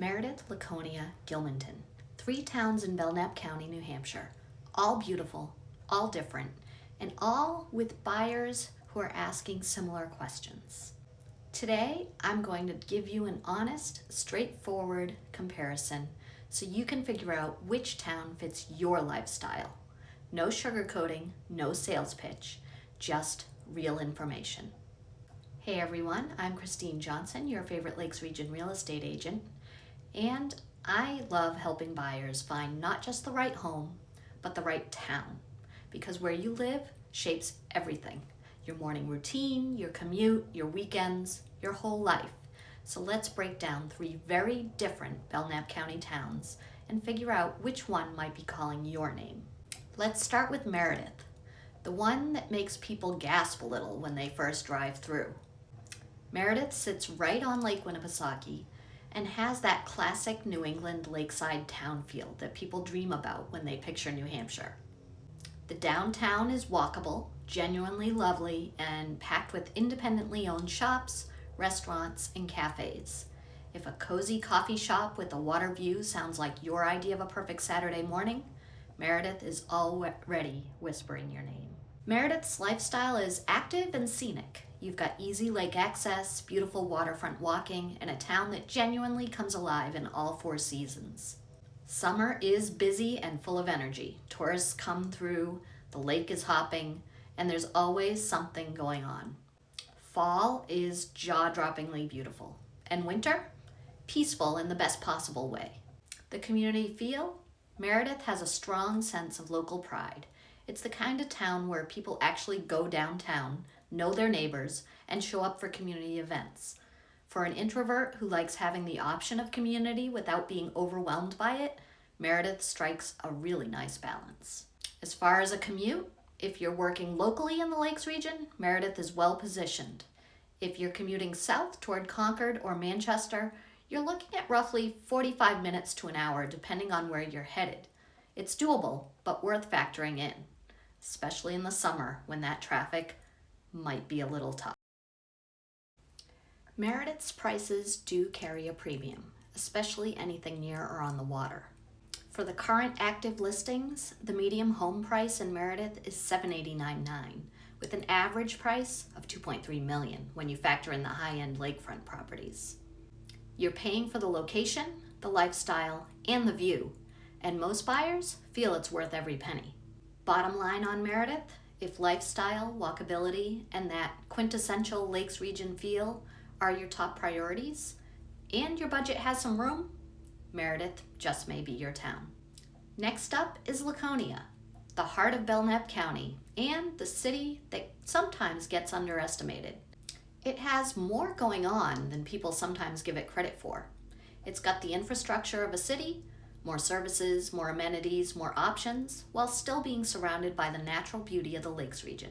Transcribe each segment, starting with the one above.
Meredith, Laconia, Gilmanton. 3 towns in Belknap County, New Hampshire. All beautiful, all different, and all with buyers who are asking similar questions. Today, I'm going to give you an honest, straightforward comparison so you can figure out which town fits your lifestyle. No sugarcoating, no sales pitch, just real information. Hey everyone, I'm Christine Johnson, your favorite Lakes Region real estate agent, and I love helping buyers find not just the right home, but the right town, because where you live shapes everything. Your morning routine, your commute, your weekends, your whole life. So let's break down 3 very different Belknap County towns and figure out which one might be calling your name. Let's start with Meredith, the one that makes people gasp a little when they first drive through. Meredith sits right on Lake Winnipesaukee and has that classic New England lakeside town feel that people dream about when they picture New Hampshire. The downtown is walkable, genuinely lovely, and packed with independently owned shops, restaurants, and cafes. If a cozy coffee shop with a water view sounds like your idea of a perfect Saturday morning, Meredith is already whispering your name. Meredith's lifestyle is active and scenic. You've got easy lake access, beautiful waterfront walking, and a town that genuinely comes alive in all 4 seasons. Summer is busy and full of energy. Tourists come through, the lake is hopping, and there's always something going on. Fall is jaw-droppingly beautiful, and winter, peaceful in the best possible way. The community feel? Meredith has a strong sense of local pride. It's the kind of town where people actually go downtown, know their neighbors, and show up for community events. For an introvert who likes having the option of community without being overwhelmed by it, Meredith strikes a really nice balance. As far as a commute, if you're working locally in the Lakes region, Meredith is well positioned. If you're commuting south toward Concord or Manchester, you're looking at roughly 45 minutes to an hour depending on where you're headed. It's doable, but worth factoring in, especially in the summer when that traffic might be a little tough. Meredith's prices do carry a premium, especially anything near or on the water. For the current active listings, the median home price in Meredith is $789,900, with an average price of $2.3 million when you factor in the high-end lakefront properties. You're paying for the location, the lifestyle, and the view, and most buyers feel it's worth every penny. Bottom line on Meredith, if lifestyle, walkability, and that quintessential Lakes region feel are your top priorities, and your budget has some room, Meredith just may be your town. Next up is Laconia, the heart of Belknap County, and the city that sometimes gets underestimated. It has more going on than people sometimes give it credit for. It's got the infrastructure of a city, more services, more amenities, more options, while still being surrounded by the natural beauty of the Lakes region.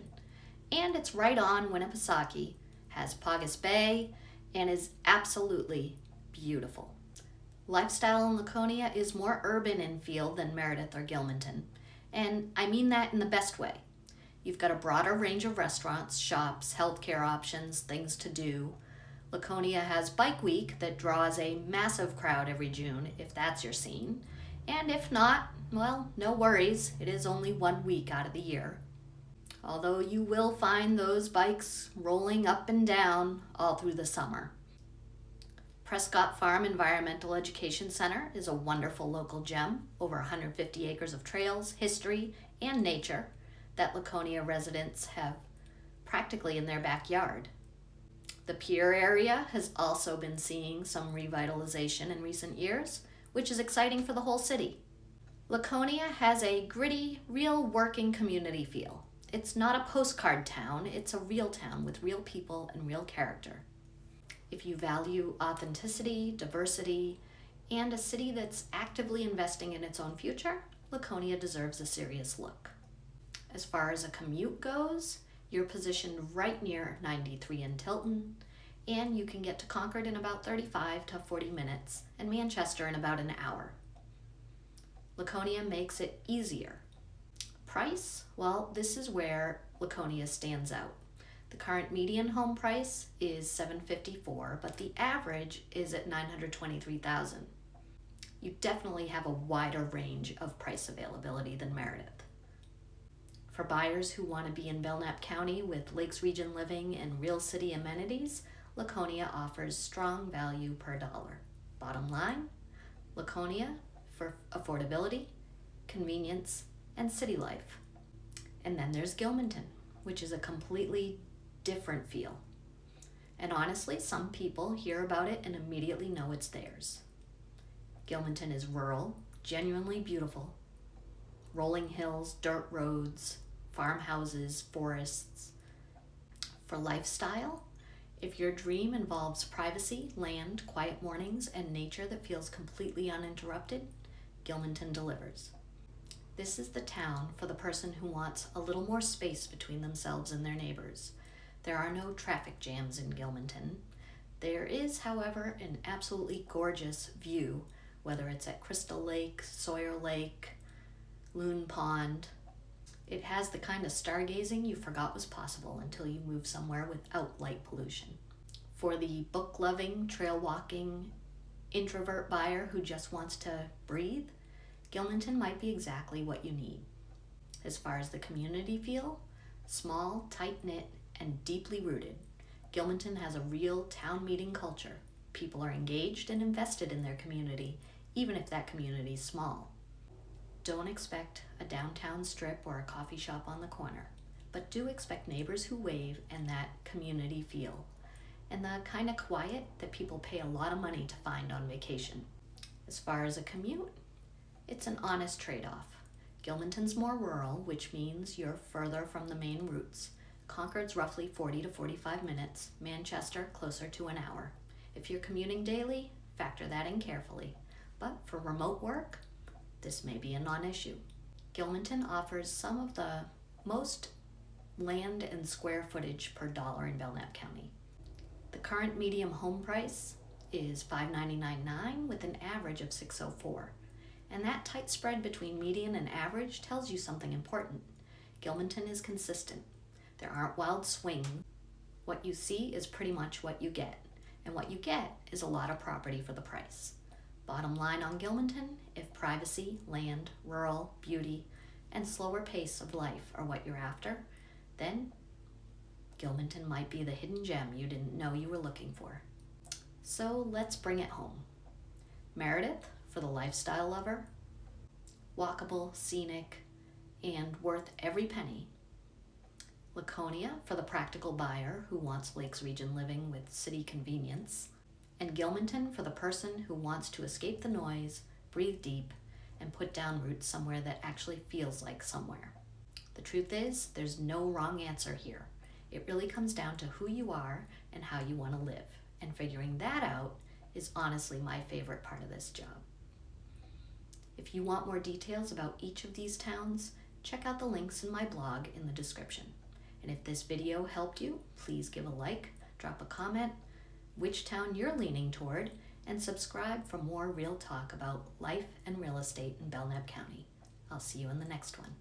And it's right on Winnipesaukee, has Paugus Bay, and is absolutely beautiful. Lifestyle in Laconia is more urban in feel than Meredith or Gilmanton, and I mean that in the best way. You've got a broader range of restaurants, shops, healthcare options, things to do. Laconia has Bike Week that draws a massive crowd every June, if that's your scene. And if not, well, no worries, it is only 1 week out of the year. Although you will find those bikes rolling up and down all through the summer. Prescott Farm Environmental Education Center is a wonderful local gem, over 150 acres of trails, history, and nature that Laconia residents have practically in their backyard. The pier area has also been seeing some revitalization in recent years, which is exciting for the whole city. Laconia has a gritty, real working community feel. It's not a postcard town, it's a real town with real people and real character. If you value authenticity, diversity, and a city that's actively investing in its own future, Laconia deserves a serious look. As far as a commute goes, you're positioned right near 93 in Tilton, and you can get to Concord in about 35 to 40 minutes, and Manchester in about an hour. Laconia makes it easier. Price? Well, this is where Laconia stands out. The current median home price is $754,000, but the average is at $923,000. You definitely have a wider range of price availability than Meredith. For buyers who want to be in Belknap County with Lakes Region living and real city amenities, Laconia offers strong value per dollar. Bottom line, Laconia for affordability, convenience, and city life. And then there's Gilmanton, which is a completely different feel. And honestly, some people hear about it and immediately know it's theirs. Gilmanton is rural, genuinely beautiful. Rolling hills, dirt roads, farmhouses, forests. For lifestyle, if your dream involves privacy, land, quiet mornings, and nature that feels completely uninterrupted, Gilmanton delivers. This is the town for the person who wants a little more space between themselves and their neighbors. There are no traffic jams in Gilmanton. There is, however, an absolutely gorgeous view, whether it's at Crystal Lake, Sawyer Lake, Loon Pond. It has the kind of stargazing you forgot was possible until you move somewhere without light pollution. For the book-loving, trail-walking, introvert buyer who just wants to breathe, Gilmanton might be exactly what you need. As far as the community feel, small, tight-knit, and deeply rooted, Gilmanton has a real town meeting culture. People are engaged and invested in their community, even if that community is small. Don't expect a downtown strip or a coffee shop on the corner, but do expect neighbors who wave and that community feel, and the kind of quiet that people pay a lot of money to find on vacation. As far as a commute, it's an honest trade-off. Gilmanton's more rural, which means you're further from the main routes. Concord's roughly 40 to 45 minutes, Manchester closer to an hour. If you're commuting daily, factor that in carefully. But for remote work, this may be a non-issue. Gilmanton offers some of the most land and square footage per dollar in Belknap County. The current median home price is $599,900 with an average of $604,000. And that tight spread between median and average tells you something important. Gilmanton is consistent. There aren't wild swings. What you see is pretty much what you get. And what you get is a lot of property for the price. Bottom line on Gilmanton, if privacy, land, rural, beauty, and slower pace of life are what you're after, then Gilmanton might be the hidden gem you didn't know you were looking for. So let's bring it home. Meredith, for the lifestyle lover, walkable, scenic, and worth every penny. Laconia, for the practical buyer who wants Lakes Region living with city convenience. And Gilmanton, for the person who wants to escape the noise, breathe deep, and put down roots somewhere that actually feels like somewhere. The truth is, there's no wrong answer here. It really comes down to who you are and how you want to live. And figuring that out is honestly my favorite part of this job. If you want more details about each of these towns, check out the links in my blog in the description. And if this video helped you, please give a like, drop a comment, which town you're leaning toward, and subscribe for more real talk about life and real estate in Belknap County. I'll see you in the next one.